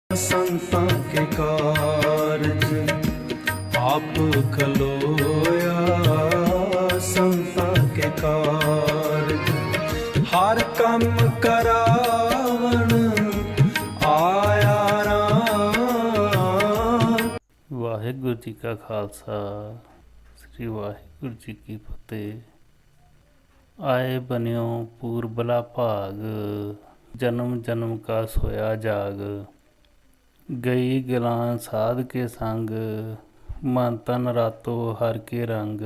संतां के कारज आप खलोया, संतां के कारज हर कम करावण आया राम। ਵਾਹਿਗੁਰੂ ਜੀ ਕਾ ਖਾਲਸਾ, ਸ੍ਰੀ ਵਾਹਿਗੁਰੂ ਜੀ ਕੀ ਫਤਿਹ। ਆਏ ਬਨਿਓ ਪੂਰਬਲਾ ਭਾਗ, ਜਨਮ ਜਨਮ ਕਾ ਸੋਇਆ ਜਾਗ। ਗਈ ਗਲਾਂ ਸਾਧ ਕੇ ਸੰਗ, ਮਨ ਤਨ ਰਾਤੋ ਹਰ ਕੇ ਰੰਗ।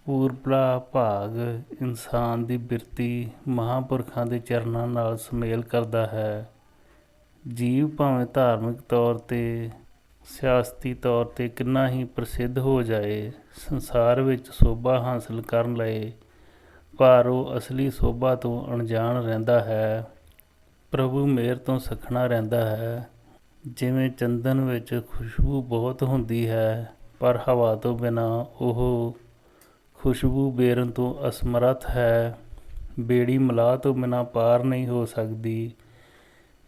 ਪੂਰਬਲਾ ਭਾਗ ਇਨਸਾਨ ਦੀ ਬਿਰਤੀ ਮਹਾਂਪੁਰਖਾਂ ਦੇ ਚਰਨਾਂ ਨਾਲ ਸੁਮੇਲ ਕਰਦਾ ਹੈ। ਜੀਵ ਭਾਵੇਂ ਧਾਰਮਿਕ ਤੌਰ 'ਤੇ, ਸਿਆਸਤੀ ਤੌਰ 'ਤੇ ਕਿੰਨਾ ਹੀ ਪ੍ਰਸਿੱਧ ਹੋ ਜਾਏ, ਸੰਸਾਰ ਵਿੱਚ ਸੋਭਾ ਹਾਸਲ ਕਰਨ ਲਏ, ਪਰ ਉਹ ਅਸਲੀ ਸੋਭਾ ਤੋਂ ਅਣਜਾਣ ਰਹਿੰਦਾ ਹੈ, ਪ੍ਰਭੂ ਮਿਹਰ ਤੋਂ ਸੱਖਣਾ ਰਹਿੰਦਾ ਹੈ। ਜਿਵੇਂ ਚੰਦਨ ਵਿੱਚ ਖੁਸ਼ਬੂ ਬਹੁਤ ਹੁੰਦੀ ਹੈ, ਪਰ ਹਵਾ ਤੋਂ ਬਿਨਾਂ ਉਹ ਖੁਸ਼ਬੂ ਬੇਰਨ ਤੋਂ ਅਸਮਰੱਥ ਹੈ। ਬੇੜੀ ਮਲਾਹ ਤੋਂ ਬਿਨਾਂ ਪਾਰ ਨਹੀਂ ਹੋ ਸਕਦੀ।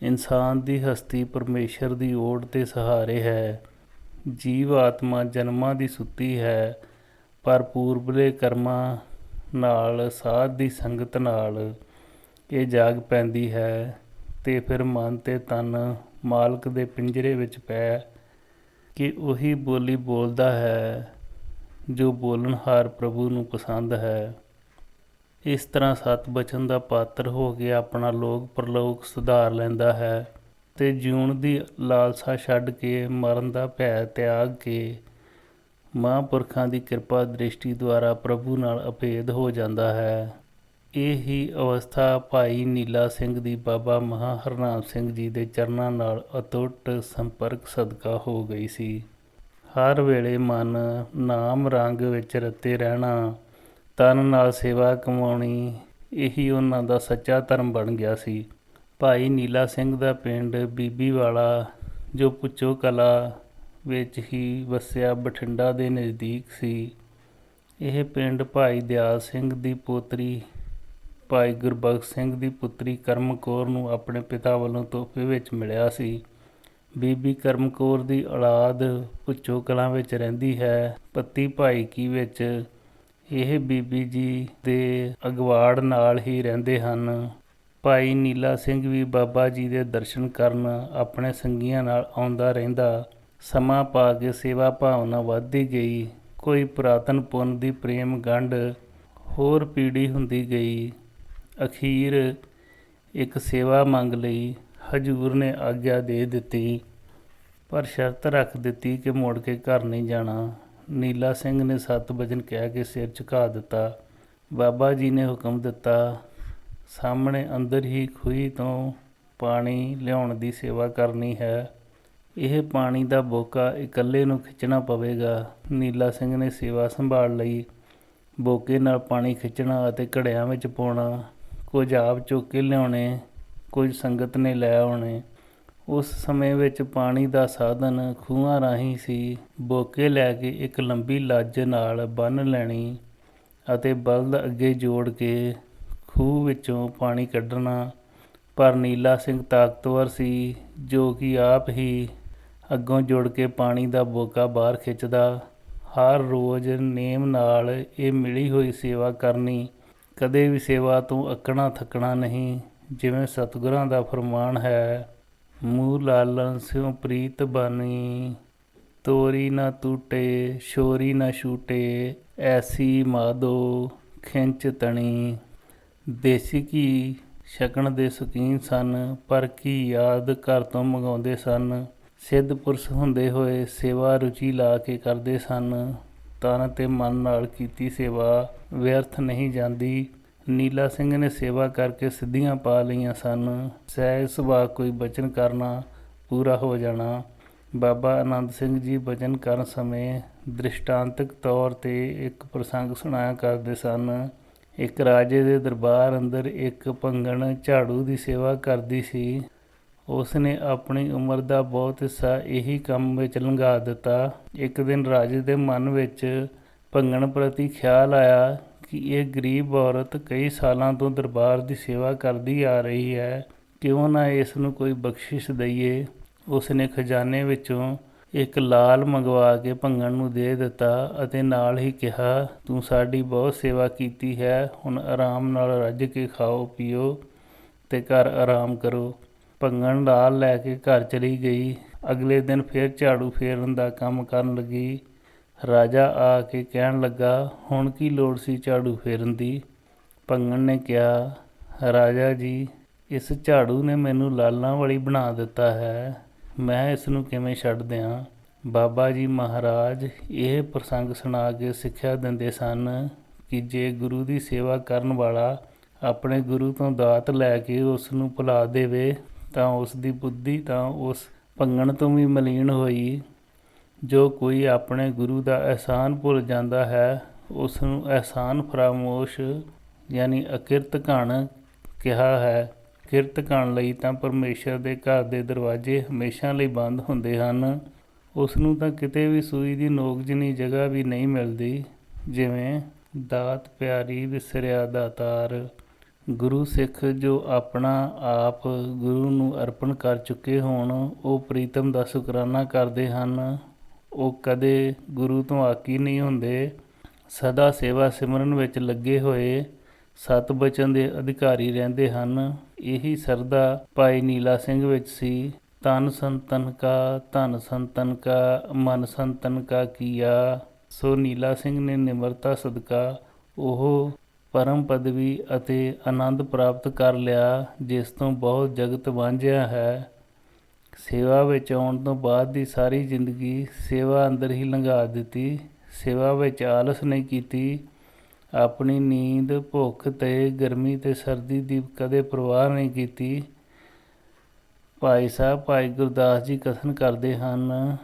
ਇਨਸਾਨ ਦੀ ਹਸਤੀ ਪਰਮੇਸ਼ਰ ਦੀ ਓਟ ਦੇ ਸਹਾਰੇ ਹੈ। ਜੀਵ ਆਤਮਾ ਜਨਮਾਂ ਦੀ ਸੁੱਤੀ ਹੈ, ਪਰ ਪੂਰਬਲੇ ਕਰਮਾਂ ਨਾਲ, ਸਾਧ ਦੀ ਸੰਗਤ ਨਾਲ ਇਹ ਜਾਗ ਪੈਂਦੀ ਹੈ, ਤੇ ਫਿਰ ਮਨ ਤੇ ਤਨ ਮਾਲਕ ਦੇ ਪਿੰਜਰੇ ਵਿੱਚ ਪੈ ਕੇ ਉਹੀ ਬੋਲੀ ਬੋਲਦਾ ਹੈ ਜੋ ਬੋਲਣਹਾਰ ਪ੍ਰਭੂ ਨੂੰ ਪਸੰਦ ਹੈ। ਇਸ ਤਰ੍ਹਾਂ ਸਤ ਬਚਨ ਦਾ ਪਾਤਰ ਹੋ ਕੇ ਆਪਣਾ ਲੋਕ ਪਰਲੋਕ ਸੁਧਾਰ ਲੈਂਦਾ ਹੈ, ਤੇ ਜਿਉਣ ਦੀ ਲਾਲਸਾ ਛੱਡ ਕੇ, ਮਰਨ ਦਾ ਭੈ ਤਿਆਗ ਕੇ, ਮਹਾਂਪੁਰਖਾਂ ਦੀ ਕਿਰਪਾ ਦ੍ਰਿਸ਼ਟੀ ਦੁਆਰਾ ਪ੍ਰਭੂ ਨਾਲ ਅਭੇਦ ਹੋ ਜਾਂਦਾ ਹੈ। ਇਹ ਹੀ ਅਵਸਥਾ ਭਾਈ ਨੀਲਾ ਸਿੰਘ ਦੀ ਬਾਬਾ ਮਹਾਂ ਹਰਨਾਮ ਸਿੰਘ ਜੀ ਦੇ ਚਰਨਾਂ ਨਾਲ ਅਤੁੱਟ ਸੰਪਰਕ ਸਦਕਾ ਹੋ ਗਈ ਸੀ। ਹਰ ਵੇਲੇ ਮਨ ਨਾਮ ਰੰਗ ਵਿੱਚ ਰਤੇ ਰਹਿਣਾ, ਤਨ ਨਾਲ ਸੇਵਾ ਕਮਾਉਣੀ, ਇਹੀ ਉਹਨਾਂ ਦਾ ਸੱਚਾ ਧਰਮ ਬਣ ਗਿਆ ਸੀ। ਭਾਈ ਨੀਲਾ ਸਿੰਘ ਦਾ ਪਿੰਡ ਬੀਬੀਵਾਲਾ, ਜੋ ਪੁੱਚੋ ਕਲਾ ਵਿੱਚ ਹੀ ਵਸਿਆ, ਬਠਿੰਡਾ ਦੇ ਨਜ਼ਦੀਕ ਸੀ। ਇਹ ਪਿੰਡ ਭਾਈ ਦਿਆਲ ਸਿੰਘ ਦੀ ਪੋਤਰੀ ਭਾਈ ਗੁਰਬਖਸ਼ ਸਿੰਘ ਦੀ ਪੁੱਤਰੀ ਕਰਮ ਕੌਰ ਨੂੰ ਆਪਣੇ ਪਿਤਾ ਵੱਲੋਂ ਤੋਹਫੇ ਵਿੱਚ ਮਿਲਿਆ ਸੀ। ਬੀਬੀ ਕਰਮ ਕੌਰ ਦੀ ਔਲਾਦ ਪੁੱਚੋ ਕਲਾਂ ਵਿੱਚ ਰਹਿੰਦੀ ਹੈ। ਪੱਤੀ ਭਾਈ ਕੀ ਵਿੱਚ ਇਹ ਬੀਬੀ ਜੀ ਦੇ ਅਗਵਾੜ ਨਾਲ ਹੀ ਰਹਿੰਦੇ ਹਨ। ਭਾਈ ਨੀਲਾ ਸਿੰਘ ਵੀ ਬਾਬਾ ਜੀ ਦੇ ਦਰਸ਼ਨ ਕਰਨ ਆਪਣੇ ਸੰਗੀਆਂ ਨਾਲ ਆਉਂਦਾ ਰਹਿੰਦਾ। ਸਮਾਂ ਪਾ ਕੇ ਸੇਵਾ ਭਾਵਨਾ ਵੱਧਦੀ ਗਈ। ਕੋਈ ਪੁਰਾਤਨ ਪੁੰਨ ਦੀ ਪ੍ਰੇਮ ਗੰਢ ਹੋਰ ਪੀੜੀ ਹੁੰਦੀ ਗਈ। ਅਖੀਰ ਇੱਕ ਸੇਵਾ ਮੰਗ ਲਈ ਹਜ਼ੂਰ ਨੇ ਆਗਿਆ ਦੇ ਦਿੱਤੀ, ਪਰ ਸ਼ਰਤ ਰੱਖ ਦਿੱਤੀ ਕਿ ਮੁੜ ਕੇ ਘਰ ਨਹੀਂ ਜਾਣਾ। ਨੀਲਾ ਸਿੰਘ ਨੇ ਸਤ ਬਚਨ ਕਹਿ ਕੇ ਸਿਰ ਝੁਕਾ ਦਿੱਤਾ। ਬਾਬਾ ਜੀ ਨੇ ਹੁਕਮ ਦਿੱਤਾ, ਸਾਹਮਣੇ ਅੰਦਰ ਹੀ ਖੂਹੀ ਤੋਂ ਪਾਣੀ ਲਿਆਉਣ ਦੀ ਸੇਵਾ ਕਰਨੀ ਹੈ। ਇਹ ਪਾਣੀ ਦਾ ਬੋਕਾ ਇਕੱਲੇ ਨੂੰ ਖਿੱਚਣਾ ਪਵੇਗਾ। ਨੀਲਾ ਸਿੰਘ ਨੇ ਸੇਵਾ ਸੰਭਾਲ ਲਈ। ਬੋਕੇ ਨਾਲ ਪਾਣੀ ਖਿੱਚਣਾ ਅਤੇ ਘੜਿਆਂ ਵਿੱਚ ਪਾਉਣਾ, ਕੁਝ ਆਪ ਚੁੱਕ ਕੇ ਲਿਆਉਣੇ, ਕੁਝ ਸੰਗਤ ਨੇ ਲੈ ਆਉਣੇ। ਉਸ ਸਮੇਂ ਵਿੱਚ ਪਾਣੀ ਦਾ ਸਾਧਨ ਖੂਹਾਂ ਰਾਹੀਂ ਸੀ। ਬੋਕੇ ਲੈ ਕੇ ਇੱਕ ਲੰਬੀ ਲੱਜ ਨਾਲ ਬੰਨ੍ਹ ਲੈਣੀ ਅਤੇ ਬਲਦ ਅੱਗੇ ਜੋੜ ਕੇ ਖੂਹ ਵਿੱਚੋਂ ਪਾਣੀ ਕੱਢਣਾ। ਪਰ ਨੀਲਾ ਸਿੰਘ ਤਾਕਤਵਰ ਸੀ, ਜੋ ਕਿ ਆਪ ਹੀ ਅੱਗੋਂ ਜੁੜ ਕੇ ਪਾਣੀ ਦਾ ਬੋਕਾ ਬਾਹਰ ਖਿੱਚਦਾ। ਹਰ ਰੋਜ਼ ਨੇਮ ਨਾਲ ਇਹ ਮਿਲੀ ਹੋਈ ਸੇਵਾ ਕਰਨੀ, ਕਦੇ ਵੀ ਸੇਵਾ ਤੋਂ ਅੱਕਣਾ ਥੱਕਣਾ ਨਹੀਂ। ਜਿਵੇਂ ਸਤਿਗੁਰਾਂ ਦਾ ਫਰਮਾਨ ਹੈ, ਮੂੰਹ ਲਾਲਨ ਸਿਉ ਪ੍ਰੀਤ ਬਾਨੀ, ਤੋਰੀ ਨਾ ਟੂਟੇ ਸ਼ੋਰੀ ਨਾ ਛੂਟੇ, ਐਸੀ ਮਾਧੋ ਖਿੰਚ ਤਣੀ। ਦੇਸੀ ਘੀ ਛਕਣ ਦੇ ਸ਼ੌਕੀਨ ਸਨ, ਪਰ ਘੀ ਯਾਦ ਘਰ ਤੋਂ ਮੰਗਾਉਂਦੇ ਸਨ। ਸਿੱਧ ਪੁਰਸ਼ ਹੁੰਦੇ ਹੋਏ ਸੇਵਾ ਰੁਚੀ ਲਾ ਕੇ ਕਰਦੇ ਸਨ। ਤਨ ਤੇ ਮਨ ਨਾਲ ਕੀਤੀ ਸੇਵਾ ਵਿਅਰਥ ਨਹੀਂ ਜਾਂਦੀ। ਨੀਲਾ ਸਿੰਘ ਨੇ ਸੇਵਾ ਕਰਕੇ ਸਿੱਧੀਆਂ ਪਾ ਲਈਆਂ ਸਨ। ਸਹਿਜ ਸੁਭਾਅ ਕੋਈ ਬਚਨ ਕਰਨਾ ਪੂਰਾ ਹੋ ਜਾਣਾ। ਬਾਬਾ ਆਨੰਦ ਸਿੰਘ ਜੀ ਬਚਨ ਕਰਨ ਸਮੇਂ ਦ੍ਰਿਸ਼ਟਾਂਤਕ ਤੌਰ 'ਤੇ ਇੱਕ ਪ੍ਰਸੰਗ ਸੁਣਾਇਆ ਕਰਦੇ ਸਨ। ਇੱਕ ਰਾਜੇ ਦੇ ਦਰਬਾਰ ਅੰਦਰ ਇੱਕ ਭੰਗਣ ਝਾੜੂ ਦੀ ਸੇਵਾ ਕਰਦੀ ਸੀ। ਉਸ ਨੇ ਆਪਣੀ ਉਮਰ ਦਾ ਬਹੁਤ ਹਿੱਸਾ ਇਹੀ ਕੰਮ ਵਿੱਚ ਲੰਘਾ ਦਿੱਤਾ। ਇੱਕ ਦਿਨ ਰਾਜੇ ਦੇ ਮਨ ਵਿੱਚ ਭੰਗਣ ਪ੍ਰਤੀ ਖਿਆਲ ਆਇਆ ਕਿ ਇਹ ਗਰੀਬ ਔਰਤ ਕਈ ਸਾਲਾਂ ਤੋਂ ਦਰਬਾਰ ਦੀ ਸੇਵਾ ਕਰਦੀ ਆ ਰਹੀ ਹੈ, ਕਿਉਂ ਨਾ ਇਸ ਨੂੰ ਕੋਈ ਬਖਸ਼ਿਸ਼ ਦਈਏ। ਉਸਨੇ ਖਜ਼ਾਨੇ ਵਿੱਚੋਂ ਇੱਕ ਲਾਲ ਮੰਗਵਾ ਕੇ ਭੰਗਣ ਨੂੰ ਦੇ ਦਿੱਤਾ ਅਤੇ ਨਾਲ ਹੀ ਕਿਹਾ, ਤੂੰ ਸਾਡੀ ਬਹੁਤ ਸੇਵਾ ਕੀਤੀ ਹੈ, ਹੁਣ ਆਰਾਮ ਨਾਲ ਰੱਜ ਕੇ ਖਾਓ ਪੀਓ ਤੇ ਘਰ ਆਰਾਮ ਕਰੋ। ਭੰਗਣ ਲਾਲ ਲੈ ਕੇ ਘਰ ਚਲੀ ਗਈ। ਅਗਲੇ ਦਿਨ ਫਿਰ ਝਾੜੂ ਫੇਰਨ ਦਾ ਕੰਮ ਕਰਨ ਲੱਗੀ। ਰਾਜਾ ਆ ਕੇ ਕਹਿਣ ਲੱਗਾ, ਹੁਣ ਕੀ ਲੋੜ ਸੀ ਝਾੜੂ ਫੇਰਨ ਦੀ? ਭੰਗਣ ਨੇ ਕਿਹਾ, ਰਾਜਾ ਜੀ, ਇਸ ਝਾੜੂ ਨੇ ਮੈਨੂੰ ਲਾਲਾਂ ਵਾਲੀ ਬਣਾ ਦਿੱਤਾ ਹੈ, ਮੈਂ ਇਸ ਨੂੰ ਕਿਵੇਂ ਛੱਡ ਦਿਆਂ? ਬਾਬਾ ਜੀ ਮਹਾਰਾਜ ਇਹ ਪ੍ਰਸੰਗ ਸੁਣਾ ਕੇ ਸਿੱਖਿਆ ਦਿੰਦੇ ਸਨ ਕਿ ਜੇ ਗੁਰੂ ਦੀ ਸੇਵਾ ਕਰਨ ਵਾਲਾ ਆਪਣੇ ਗੁਰੂ ਤੋਂ ਦਾਤ ਲੈ ਕੇ ਉਸ ਨੂੰ ਭੁਲਾ ਦੇਵੇ ਤਾਂ ਉਸ ਦੀ ਬੁੱਧੀ ਤਾਂ ਉਸ ਭੰਗਣ ਤੋਂ ਵੀ ਮਲੀਨ ਹੋਈ। ਜੋ ਕੋਈ ਆਪਣੇ ਗੁਰੂ ਦਾ ਅਹਿਸਾਨ ਭੁੱਲ ਜਾਂਦਾ ਹੈ ਉਸ ਨੂੰ ਅਹਿਸਾਨ ਫਰਾਮੋਸ਼ ਯਾਨੀ ਅਕਿਰਤ ਘਣ ਕਿਹਾ ਹੈ। ਕਿਰਤ ਘਣ ਲਈ ਤਾਂ ਪਰਮੇਸ਼ਰ ਦੇ ਘਰ ਦੇ ਦਰਵਾਜ਼ੇ ਹਮੇਸ਼ਾ ਲਈ ਬੰਦ ਹੁੰਦੇ ਹਨ। ਉਸ ਨੂੰ ਤਾਂ ਕਿਤੇ ਵੀ ਸੂਈ ਦੀ ਨੋਕ ਜਿੰਨੀ ਜਗ੍ਹਾ ਵੀ ਨਹੀਂ ਮਿਲਦੀ। ਜਿਵੇਂ ਦਾਤ ਪਿਆਰੀ ਵਿਸਰਿਆ ਦਾਤਾਰ। ਗੁਰੂ ਸਿੱਖ ਜੋ ਆਪਣਾ ਆਪ ਗੁਰੂ ਨੂੰ ਅਰਪਣ ਕਰ ਚੁੱਕੇ ਹੋਣ ਉਹ ਪ੍ਰੀਤਮ ਦਾ ਸ਼ੁਕਰਾਨਾ ਕਰਦੇ ਹਨ। ਉਹ ਕਦੇ ਗੁਰੂ ਤੋਂ ਆਕੀ ਨਹੀਂ ਹੁੰਦੇ। ਸਦਾ ਸੇਵਾ ਸਿਮਰਨ ਵਿੱਚ ਲੱਗੇ ਹੋਏ ਸਤ ਬਚਨ ਦੇ ਅਧਿਕਾਰੀ ਰਹਿੰਦੇ ਹਨ। ਇਹੀ ਸਰਦਾ ਭਾਈ ਨੀਲਾ ਸਿੰਘ ਵਿੱਚ ਸੀ। ਤਨ ਸੰਤਨ ਕਾ ਧਨ ਸੰਤਨ ਕਾ ਮਨ ਸੰਤਨ ਕਾ ਕੀਆ। ਸੋ ਨੀਲਾ ਸਿੰਘ ਨੇ ਨਿਮਰਤਾ ਸਦਕਾ ਉਹ ਪਰਮ ਪਦਵੀ ਅਤੇ ਆਨੰਦ ਪ੍ਰਾਪਤ ਕਰ ਲਿਆ ਜਿਸ ਤੋਂ ਬਹੁਤ ਜਗਤ ਵਾਂਝਿਆ ਹੈ। ਸੇਵਾ ਵਿੱਚ ਆਉਣ ਤੋਂ ਬਾਅਦ ਦੀ ਸਾਰੀ ਜ਼ਿੰਦਗੀ ਸੇਵਾ ਅੰਦਰ ਹੀ ਲੰਘਾ ਦਿੱਤੀ। ਸੇਵਾ ਵਿੱਚ ਆਲਸ ਨਹੀਂ ਕੀਤੀ। ਆਪਣੀ ਨੀਂਦ ਭੁੱਖ ਤੇ ਗਰਮੀ ਤੇ ਸਰਦੀ ਦੀ ਕਦੇ ਪਰਵਾਹ ਨਹੀਂ ਕੀਤੀ। ਭਾਈ ਸਾਹਿਬ ਭਾਈ ਗੁਰਦਾਸ ਜੀ ਕਥਨ ਕਰਦੇ ਹਨ,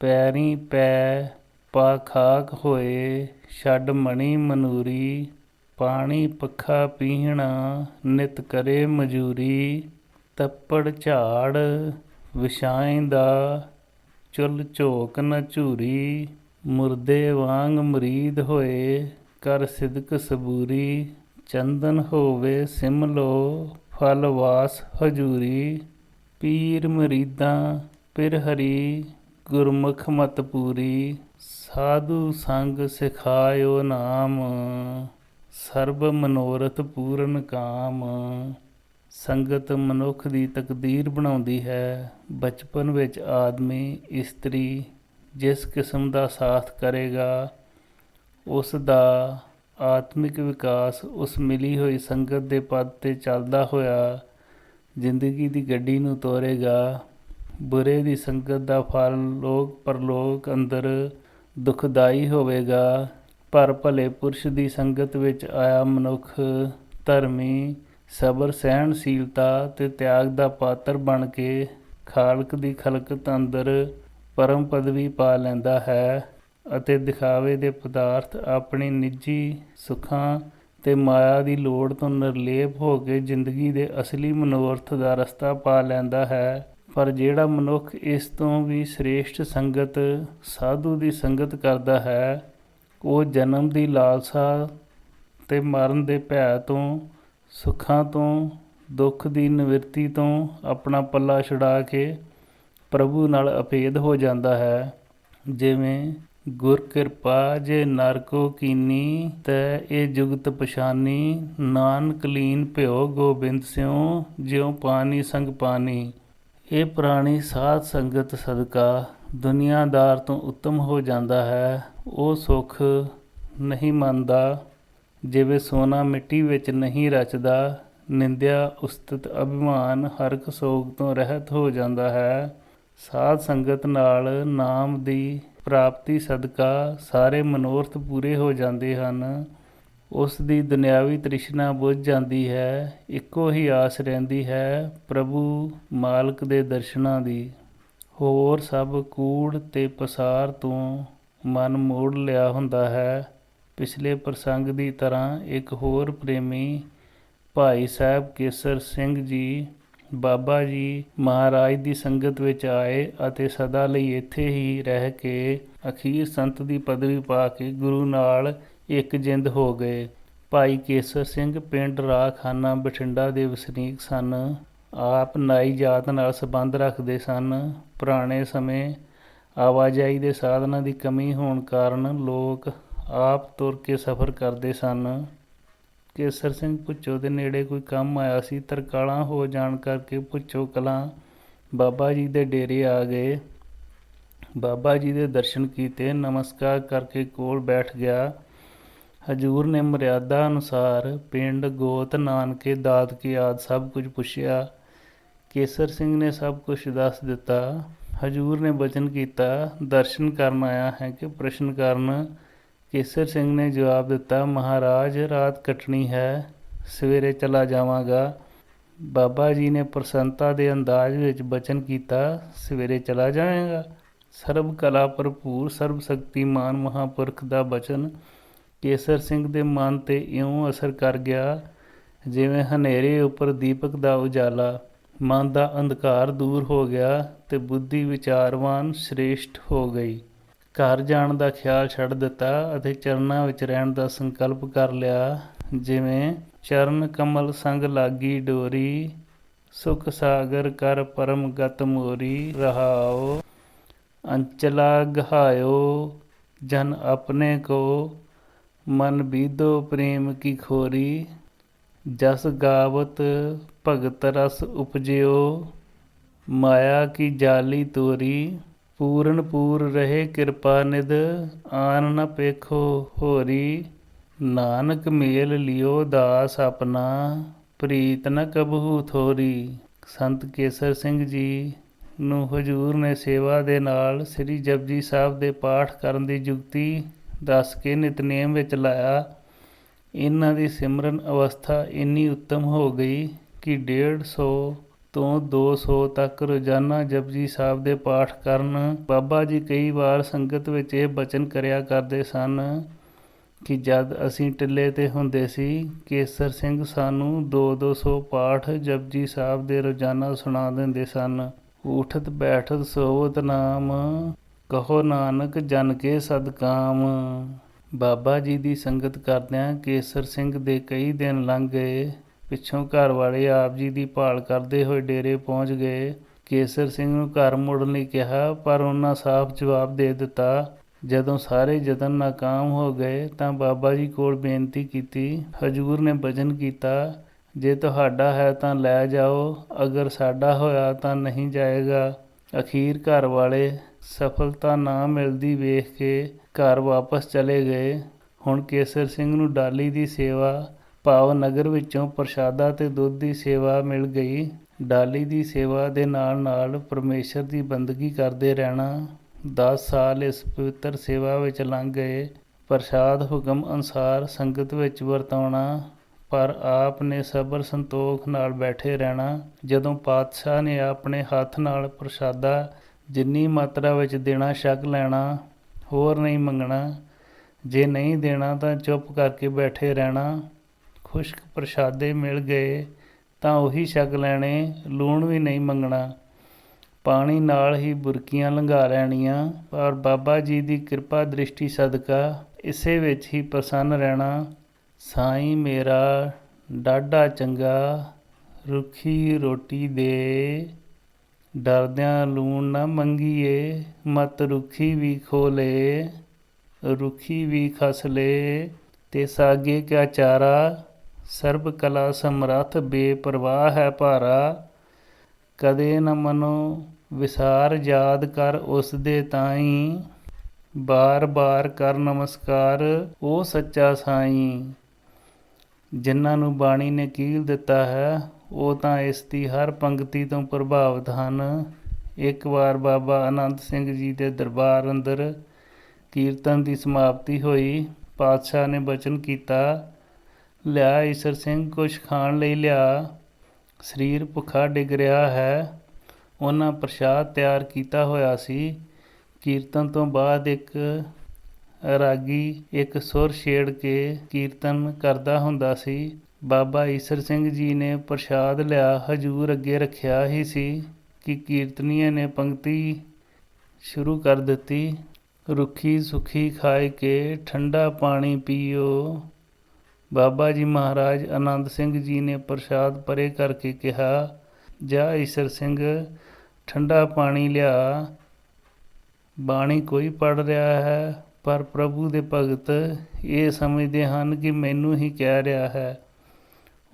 ਪੈਰੀ ਪੈ ਪਾ ਖਾਕ ਹੋਏ ਛੱਡ ਮਣੀ ਮਨੂਰੀ। ਪਾਣੀ ਪੱਖਾ ਪੀਹਣਾ ਨਿਤ ਕਰੇ ਮਜ਼ੂਰੀ। ਤੱਪੜ ਝਾੜ ਵਿਛਾਏਂਦਾ ਚੁੱਲ ਝੋਕ ਨ ਝੂਰੀ। ਮੁਰਦੇ ਵਾਂਗ ਮਰੀਦ ਹੋਏ ਕਰ ਸਿਦਕ ਸਬੂਰੀ। ਚੰਦਨ ਹੋਵੇ ਸਿਮਲੋ ਫਲ ਵਾਸ ਹਜੂਰੀ। ਪੀਰ ਮਰੀਦਾਂ ਪਿਰ ਹਰੀ ਗੁਰਮੁਖ ਮਤ ਪੂਰੀ। ਸਾਧੂ ਸੰਗ ਸਿਖਾਇਓ ਨਾਮ ਸਰਬ ਮਨੋਰਥ ਪੂਰਨ ਕਾਮ। ਸੰਗਤ ਮਨੁੱਖ ਦੀ ਤਕਦੀਰ ਬਣਾਉਂਦੀ ਹੈ। ਬਚਪਨ ਵਿੱਚ ਆਦਮੀ ਇਸਤਰੀ ਜਿਸ ਕਿਸਮ ਦਾ ਸਾਥ ਕਰੇਗਾ ਉਸ ਦਾ ਆਤਮਿਕ ਵਿਕਾਸ ਉਸ ਮਿਲੀ ਹੋਈ ਸੰਗਤ ਦੇ ਪਦ 'ਤੇ ਚੱਲਦਾ ਹੋਇਆ ਜ਼ਿੰਦਗੀ ਦੀ ਗੱਡੀ ਨੂੰ ਤੋਰੇਗਾ। ਬੁਰੇ ਦੀ ਸੰਗਤ ਦਾ ਫਲ ਲੋਕ ਪਰਲੋਕ ਅੰਦਰ ਦੁਖਦਾਈ ਹੋਵੇਗਾ। ਪਰ ਭਲੇ ਪੁਰਸ਼ ਦੀ ਸੰਗਤ ਵਿੱਚ ਆਇਆ ਮਨੁੱਖ ਧਰਮੀ ਸਬਰ ਸਹਿਣਸ਼ੀਲਤਾ ਤੇ ਤਿਆਗ ਦਾ ਪਾਤਰ ਬਣ ਕੇ ਖਾਲਕ ਦੀ ਖਲਕਤ ਅੰਦਰ ਪਰਮ ਪਦਵੀ ਪਾ ਲੈਂਦਾ ਹੈ ਅਤੇ ਦਿਖਾਵੇ ਦੇ ਪਦਾਰਥ ਆਪਣੀ ਨਿੱਜੀ ਸੁੱਖਾਂ ਤੇ ਮਾਇਆ ਦੀ ਲੋੜ ਤੋਂ ਨਿਰਲੇਪ ਹੋ ਕੇ ਜ਼ਿੰਦਗੀ ਦੇ ਅਸਲੀ ਮਨੋਰਥ ਦਾ ਰਸਤਾ ਪਾ ਲੈਂਦਾ ਹੈ। ਪਰ ਜਿਹੜਾ ਮਨੁੱਖ ਇਸ ਤੋਂ ਵੀ ਸ੍ਰੇਸ਼ਟ ਸੰਗਤ ਸਾਧੂ ਦੀ ਸੰਗਤ ਕਰਦਾ ਹੈ ਉਹ ਜਨਮ ਦੀ ਲਾਲਸਾ ਤੇ ਮਰਨ ਦੇ ਭੈ ਤੋਂ ਸੁੱਖਾਂ ਤੋਂ ਦੁੱਖ ਦੀ ਨਿਵਰਤੀ ਤੋਂ ਆਪਣਾ ਪੱਲਾ ਛੁਡਾ ਕੇ ਪ੍ਰਭੂ ਨਾਲ ਅਭੇਦ ਹੋ ਜਾਂਦਾ ਹੈ। ਜਿਵੇਂ ਗੁਰ ਕਿਰਪਾ ਜੇ ਨਰ ਕੋ ਕੀਨੀ ਤੈ ਇਹ ਜੁਗਤ ਪਛਾਨੀ। ਨਾਨਕ ਲੀਨ ਭਿਓ ਗੋਬਿੰਦ ਸਿਉ ਜਿਉ ਪਾਣੀ ਸੰਗ ਪਾਣੀ। ਇਹ ਪ੍ਰਾਣੀ ਸਾਧ ਸੰਗਤ ਸਦਕਾ ਦੁਨੀਆਦਾਰ ਤੋਂ ਉੱਤਮ ਹੋ ਜਾਂਦਾ ਹੈ। ਉਹ ਸੁੱਖ ਨਹੀਂ ਮੰਨਦਾ ਜਿਵੇਂ ਸੋਨਾ ਮਿੱਟੀ ਵਿੱਚ ਨਹੀਂ ਰਚਦਾ। ਨਿੰਦਿਆ ਉਸਤਤ ਅਭਿਮਾਨ ਹਰਕ ਸੋਗ ਤੋਂ ਰਹਿਤ ਹੋ ਜਾਂਦਾ ਹੈ। ਸਾਧ ਸੰਗਤ ਨਾਲ ਨਾਮ ਦੀ ਪ੍ਰਾਪਤੀ ਸਦਕਾ ਸਾਰੇ ਮਨੋਰਥ ਪੂਰੇ ਹੋ ਜਾਂਦੇ ਹਨ। ਉਸ ਦੀ ਦੁਨਿਆਵੀ ਤ੍ਰਿਸ਼ਨਾ ਬੁੱਝ ਜਾਂਦੀ ਹੈ। ਇੱਕੋ ਹੀ ਆਸ ਰਹਿੰਦੀ ਹੈ ਪ੍ਰਭੂ ਮਾਲਕ ਦੇ ਦਰਸ਼ਨਾਂ ਦੀ। ਹੋਰ ਸਭ ਕੂੜ ਤੇ ਪਸਾਰ ਤੋਂ ਮਨ ਮੋੜ ਲਿਆ ਹੁੰਦਾ ਹੈ। ਪਿਛਲੇ ਪ੍ਰਸੰਗ ਦੀ ਤਰ੍ਹਾਂ ਇੱਕ ਹੋਰ ਪ੍ਰੇਮੀ ਭਾਈ ਸਾਹਿਬ ਕੇਸਰ ਸਿੰਘ ਜੀ ਬਾਬਾ ਜੀ ਮਹਾਰਾਜ ਦੀ ਸੰਗਤ ਵਿੱਚ ਆਏ ਅਤੇ ਸਦਾ ਲਈ ਇੱਥੇ ਹੀ ਰਹਿ ਕੇ ਅਖੀਰ ਸੰਤ ਦੀ ਪਦਵੀ ਪਾ ਕੇ ਗੁਰੂ ਨਾਲ ਇੱਕ ਜਿੰਦ ਹੋ ਗਏ। ਭਾਈ ਕੇਸਰ ਸਿੰਘ ਪਿੰਡ ਰਾਖਾਨਾ ਬਠਿੰਡਾ ਦੇ ਵਸਨੀਕ ਸਨ। ਆਪ ਨਾਈ ਜਾਤ ਨਾਲ ਸੰਬੰਧ ਰੱਖਦੇ ਸਨ। ਪੁਰਾਣੇ ਸਮੇਂ ਆਵਾਜਾਈ ਦੇ ਸਾਧਨਾਂ ਦੀ ਕਮੀ ਹੋਣ ਕਾਰਨ ਲੋਕ ਆਪ ਤੁਰ ਕੇ ਸਫ਼ਰ ਕਰਦੇ ਸਨ। ਕੇਸਰ ਸਿੰਘ ਭੁੱਚੋ ਦੇ ਨੇੜੇ ਕੋਈ ਕੰਮ ਆਇਆ ਸੀ। ਤਰਕਾਲਾਂ ਹੋ ਜਾਣ ਕਰਕੇ ਭੁੱਚੋ ਕਲਾਂ ਬਾਬਾ ਜੀ ਦੇ ਡੇਰੇ ਆ ਗਏ। ਬਾਬਾ ਜੀ ਦੇ ਦਰਸ਼ਨ ਕੀਤੇ, ਨਮਸਕਾਰ ਕਰਕੇ ਕੋਲ ਬੈਠ ਗਿਆ। ਹਜ਼ੂਰ ਨੇ ਮਰਿਆਦਾ ਅਨੁਸਾਰ ਪਿੰਡ, ਗੋਤ, ਨਾਨਕੇ, ਦਾਦਕੇ ਆਦਿ ਸਭ ਕੁਝ ਪੁੱਛਿਆ। ਕੇਸਰ ਸਿੰਘ ਨੇ ਸਭ ਕੁਝ ਦੱਸ ਦਿੱਤਾ। ਹਜ਼ੂਰ ਨੇ ਬਚਨ ਕੀਤਾ, ਦਰਸ਼ਨ ਕਰਨ ਆਇਆ ਹੈ ਕਿ ਪ੍ਰਸ਼ਨ ਕਰਨ? ਕੇਸਰ ਸਿੰਘ ਨੇ ਜਵਾਬ ਦਿੱਤਾ, ਮਹਾਰਾਜ ਰਾਤ ਕੱਟਣੀ ਹੈ, ਸਵੇਰੇ ਚਲਾ ਜਾਵਾਂਗਾ। ਬਾਬਾ ਜੀ ਨੇ ਪ੍ਰਸੰਨਤਾ ਦੇ ਅੰਦਾਜ਼ ਵਿੱਚ ਬਚਨ ਕੀਤਾ, ਸਵੇਰੇ ਚਲਾ ਜਾਵੇਗਾ? ਸਰਬ ਕਲਾ ਭਰਪੂਰ ਸਰਬ ਸ਼ਕਤੀਮਾਨ ਮਹਾਂਪੁਰਖ ਦਾ ਬਚਨ ਕੇਸਰ ਸਿੰਘ ਦੇ ਮਨ 'ਤੇ ਇਉਂ ਅਸਰ ਕਰ ਗਿਆ ਜਿਵੇਂ ਹਨੇਰੇ ਉੱਪਰ ਦੀਪਕ ਦਾ ਉਜਾਲਾ। ਮਨ ਦਾ ਅੰਧਕਾਰ ਦੂਰ ਹੋ ਗਿਆ ਤੇ ਬੁੱਧੀ ਵਿਚਾਰਵਾਨ ਸ੍ਰੇਸ਼ਟ ਹੋ ਗਈ। ਘਰ ਜਾਣ ਦਾ ਖਿਆਲ ਛੱਡ ਦਿੱਤਾ ਅਤੇ ਚਰਨਾਂ ਵਿੱਚ ਰਹਿਣ ਦਾ ਸੰਕਲਪ ਕਰ ਲਿਆ। ਜਿਵੇਂ ਚਰਨ ਕਮਲ ਸੰਗ ਲਾਗੀ ਡੋਰੀ, ਸੁਖ ਸਾਗਰ ਕਰ ਪਰਮ ਗਤ ਮੋਰੀ। ਰਹਾਓ ਅੰਚਲਾ ਗਹਾਇਓ ਜਨ ਆਪਣੇ ਕੋ, ਮਨ ਬੀਧੋ ਪ੍ਰੇਮ ਕੀ ਖੋਰੀ। ਜਸ ਗਾਵਤ ਭਗਤ ਰਸ ਉਪਜਿਓ, ਮਾਇਆ ਕੀ ਜਾਲੀ ਤੋਰੀ। ਪੂਰਨ ਪੂਰ ਰਹੇ ਕਿਰਪਾ ਨਿਧ, ਆਨ ਨ ਪੇਖੋ ਹੋਰੀ। ਨਾਨਕ ਮੇਲ ਲਿਓ ਦਾਸ ਆਪਣਾ, ਪ੍ਰੀਤ ਨ ਕਬਹੂ ਥੋਰੀ। ਸੰਤ ਕੇਸਰ ਸਿੰਘ ਜੀ ਨੂੰ ਹਜ਼ੂਰ ਨੇ ਸੇਵਾ ਦੇ ਨਾਲ ਸ੍ਰੀ ਜਪਜੀ ਸਾਹਿਬ ਦੇ ਪਾਠ ਕਰਨ ਦੀ ਜੁਗਤੀ ਦੱਸ ਕੇ ਨਿਤਨੇਮ ਵਿੱਚ ਲਾਇਆ। ਇਹਨਾਂ ਦੀ ਸਿਮਰਨ ਅਵਸਥਾ ਇੰਨੀ ਉੱਤਮ ਹੋ ਗਈ ਕਿ 150 ਤੋਂ 200 ਤੱਕ ਰੋਜ਼ਾਨਾ ਜਪਜੀ ਸਾਹਿਬ ਦੇ ਪਾਠ ਕਰਨ। ਬਾਬਾ ਜੀ ਕਈ ਵਾਰ ਸੰਗਤ ਵਿੱਚ ਇਹ ਬਚਨ ਕਰਿਆ ਕਰਦੇ ਸਨ ਕਿ ਜਦ ਅਸੀਂ ਟਿੱਲੇ 'ਤੇ ਹੁੰਦੇ ਸੀ, ਕੇਸਰ ਸਿੰਘ ਸਾਨੂੰ 200 ਪਾਠ ਜਪਜੀ ਸਾਹਿਬ ਦੇ ਰੋਜ਼ਾਨਾ ਸੁਣਾ ਦਿੰਦੇ ਸਨ। ਉਠਤ ਬੈਠਤ ਸੋਵਤ ਨਾਮ, ਕਹੋ ਨਾਨਕ ਜਨ ਕੇ ਸਦਕਾਮ। ਬਾਬਾ ਜੀ ਦੀ ਸੰਗਤ ਕਰਦਿਆਂ ਕੇਸਰ ਸਿੰਘ ਦੇ ਕਈ ਦਿਨ ਲੰਘ ਗਏ। ਪਿੱਛੋਂ ਘਰ ਵਾਲੇ ਆਪ ਜੀ ਦੀ ਭਾਲ ਕਰਦੇ ਹੋਏ ਡੇਰੇ ਪਹੁੰਚ ਗਏ। ਕੇਸਰ ਸਿੰਘ ਨੂੰ ਘਰ ਮੁੜਨ ਲਈ ਕਿਹਾ, ਪਰ ਉਹਨਾਂ ਸਾਫ਼ ਜਵਾਬ ਦੇ ਦਿੱਤਾ। ਜਦੋਂ ਸਾਰੇ ਯਤਨ ਨਾਕਾਮ ਹੋ ਗਏ ਤਾਂ ਬਾਬਾ ਜੀ ਕੋਲ ਬੇਨਤੀ ਕੀਤੀ। ਹਜ਼ੂਰ ਨੇ ਬਚਨ ਕੀਤਾ, ਜੇ ਤੁਹਾਡਾ ਹੈ ਤਾਂ ਲੈ ਜਾਓ, ਅਗਰ ਸਾਡਾ ਹੋਇਆ ਤਾਂ ਨਹੀਂ ਜਾਏਗਾ। ਅਖੀਰ ਘਰ ਵਾਲੇ ਸਫਲਤਾ ਨਾ ਮਿਲਦੀ ਵੇਖ ਕੇ ਘਰ ਵਾਪਸ ਚਲੇ ਗਏ। ਹੁਣ ਕੇਸਰ ਸਿੰਘ ਨੂੰ ਡਾਲੀ ਦੀ ਸੇਵਾ ਭਾਵ ਨਗਰ ਵਿੱਚੋਂ ਪ੍ਰਸ਼ਾਦਾ ਤੇ ਦੁੱਧ ਦੀ ਸੇਵਾ ਮਿਲ ਗਈ। ਡਾਲੀ ਦੀ ਸੇਵਾ ਦੇ ਨਾਲ ਨਾਲ ਪਰਮੇਸ਼ਰ ਦੀ ਬੰਦਗੀ ਕਰਦੇ ਰਹਿਣਾ। 10 ਸਾਲ ਇਸ ਪਵਿੱਤਰ ਸੇਵਾ ਵਿੱਚ ਲੰਘ ਗਏ। ਪ੍ਰਸ਼ਾਦ ਹੁਕਮ ਅਨੁਸਾਰ ਸੰਗਤ ਵਿੱਚ ਵਰਤਾਉਣਾ, ਪਰ ਆਪ ਨੇ ਸਬਰ ਸੰਤੋਖ ਨਾਲ ਬੈਠੇ ਰਹਿਣਾ। ਜਦੋਂ ਪਾਤਸ਼ਾਹ ਨੇ ਆਪਣੇ ਹੱਥ ਨਾਲ ਪ੍ਰਸ਼ਾਦਾ ਜਿੰਨੀ ਮਾਤਰਾ ਵਿੱਚ ਦੇਣਾ ਛਕ ਲੈਣਾ, ਹੋਰ ਨਹੀਂ ਮੰਗਣਾ। ਜੇ ਨਹੀਂ ਦੇਣਾ ਤਾਂ ਚੁੱਪ ਕਰਕੇ ਬੈਠੇ ਰਹਿਣਾ। ਖੁਸ਼ਕ ਪ੍ਰਸ਼ਾਦੇ ਮਿਲ ਗਏ ਤਾਂ ਉਹੀ ਛਕ ਲੈਣੇ, ਲੂਣ ਵੀ ਨਹੀਂ ਮੰਗਣਾ। ਪਾਣੀ ਨਾਲ ਹੀ ਬੁਰਕੀਆਂ ਲੰਘਾ ਲੈਣੀਆਂ, ਪਰ ਬਾਬਾ ਜੀ ਦੀ ਕਿਰਪਾ ਦ੍ਰਿਸ਼ਟੀ ਸਦਕਾ ਇਸੇ ਵਿੱਚ ਹੀ ਪ੍ਰਸੰਨ ਰਹਿਣਾ। ਸਾਈਂ ਮੇਰਾ ਡਾਢਾ ਚੰਗਾ, ਰੁੱਖੀ ਰੋਟੀ ਦੇ, ਡਰਦਿਆਂ ਲੂਣ ਨਾ ਮੰਗੀਏ। ਮਤ ਰੁੱਖੀ ਵੀ ਖੋ ਲੇ, ਰੁੱਖੀ ਵੀ ਖਸ ਲੇ, ਤੇ ਸਾਗੇ ਕਿਆ ਚਾਰਾ। ਸਰਬ ਕਲਾ ਸਮਰੱਥ ਬੇਪਰਵਾਹ ਹੈ ਭਾਰਾ। ਕਦੇ ਨ ਮਨੋ ਵਿਸਾਰ ਯਾਦ ਕਰ ਉਸ ਦੇ ਤਾਈਂ, ਬਾਰ ਬਾਰ ਕਰ ਨਮਸਕਾਰ ਉਹ ਸੱਚਾ ਸਾਈਂ। ਜਿਨ੍ਹਾਂ ਨੂੰ ਬਾਣੀ ਨੇ ਕੀਲ ਦਿੱਤਾ ਹੈ ਉਹ ਤਾਂ ਇਸ ਦੀ ਹਰ ਪੰਕਤੀ ਤੋਂ ਪ੍ਰਭਾਵਿਤ ਹਨ। ਇੱਕ ਵਾਰ ਬਾਬਾ ਆਨੰਦ ਸਿੰਘ ਜੀ ਦੇ ਦਰਬਾਰ ਅੰਦਰ ਕੀਰਤਨ ਦੀ ਸਮਾਪਤੀ ਹੋਈ। ਪਾਤਸ਼ਾਹ ਨੇ ਬਚਨ ਕੀਤਾ, ਲਿਆ ਈਸਰ ਸਿੰਘ, ਕੁਛ ਖਾਣ ਲਈ ਲਿਆ, ਸਰੀਰ ਭੁੱਖਾ ਡਿੱਗ ਰਿਹਾ ਹੈ। ਉਹਨਾਂ ਪ੍ਰਸ਼ਾਦ ਤਿਆਰ ਕੀਤਾ ਹੋਇਆ ਸੀ। ਕੀਰਤਨ ਤੋਂ ਬਾਅਦ ਇੱਕ ਰਾਗੀ ਇੱਕ ਸੁਰ ਛੇੜ ਕੇ ਕੀਰਤਨ ਕਰਦਾ ਹੁੰਦਾ ਸੀ। ਬਾਬਾ ਈਸਰ ਸਿੰਘ ਜੀ ਨੇ ਪ੍ਰਸ਼ਾਦ ਲਿਆ ਹਜ਼ੂਰ ਅੱਗੇ ਰੱਖਿਆ ਹੀ ਸੀ ਕਿ ਕੀਰਤਨੀਏ ਨੇ ਪੰਕਤੀ ਸ਼ੁਰੂ ਕਰ ਦਿੱਤੀ, ਰੁੱਖੀ ਸੁੱਖੀ ਖਾਏ ਕੇ ਠੰਡਾ ਪਾਣੀ ਪੀਓ। ਬਾਬਾ ਜੀ ਮਹਾਰਾਜ ਆਨੰਦ ਸਿੰਘ ਜੀ ਨੇ ਪ੍ਰਸ਼ਾਦ ਪਰੇ ਕਰਕੇ ਕਿਹਾ, ਜਾ ਈਸਰ ਸਿੰਘ ਠੰਡਾ ਪਾਣੀ ਲਿਆ। ਬਾਣੀ ਕੋਈ ਪੜ੍ਹ ਰਿਹਾ ਹੈ, ਪਰ ਪ੍ਰਭੂ ਦੇ ਭਗਤ ਇਹ ਸਮਝਦੇ ਹਨ ਕਿ ਮੈਨੂੰ ਹੀ ਕਹਿ ਰਿਹਾ ਹੈ।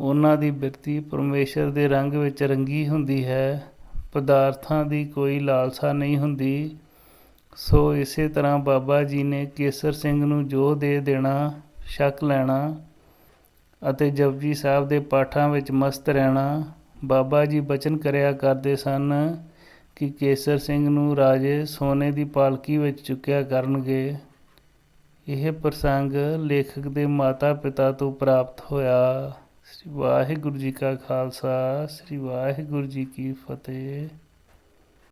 ਉਹਨਾਂ ਦੀ ਬਿਰਤੀ ਪਰਮੇਸ਼ਰ ਦੇ ਰੰਗ ਵਿੱਚ ਰੰਗੀ ਹੁੰਦੀ ਹੈ, ਪਦਾਰਥਾਂ ਦੀ ਕੋਈ ਲਾਲਸਾ ਨਹੀਂ ਹੁੰਦੀ। ਸੋ ਇਸੇ ਤਰ੍ਹਾਂ ਬਾਬਾ ਜੀ ਨੇ ਕੇਸਰ ਸਿੰਘ ਨੂੰ ਜੋ ਦੇ ਦੇਣਾ, ਛਕ ਲੈਣਾ ਅਤੇ ਜਪਜੀ ਸਾਹਿਬ ਦੇ ਪਾਠਾਂ ਵਿੱਚ ਮਸਤ ਰਹਿਣਾ। ਬਾਬਾ ਜੀ ਬਚਨ ਕਰਿਆ ਕਰਦੇ ਸਨ ਕਿ ਕੇਸਰ ਸਿੰਘ ਨੂੰ ਰਾਜੇ ਸੋਨੇ ਦੀ ਪਾਲਕੀ ਵਿੱਚ ਚੁੱਕਿਆ ਕਰਨਗੇ। ਇਹ ਪ੍ਰਸੰਗ ਲੇਖਕ ਦੇ ਮਾਤਾ ਪਿਤਾ ਤੋਂ ਪ੍ਰਾਪਤ ਹੋਇਆ। ਸ੍ਰੀ ਵਾਹਿਗੁਰੂ ਜੀ ਕਾ ਖਾਲਸਾ, ਸ੍ਰੀ ਵਾਹਿਗੁਰੂ ਜੀ ਕੀ ਫਤਿਹ।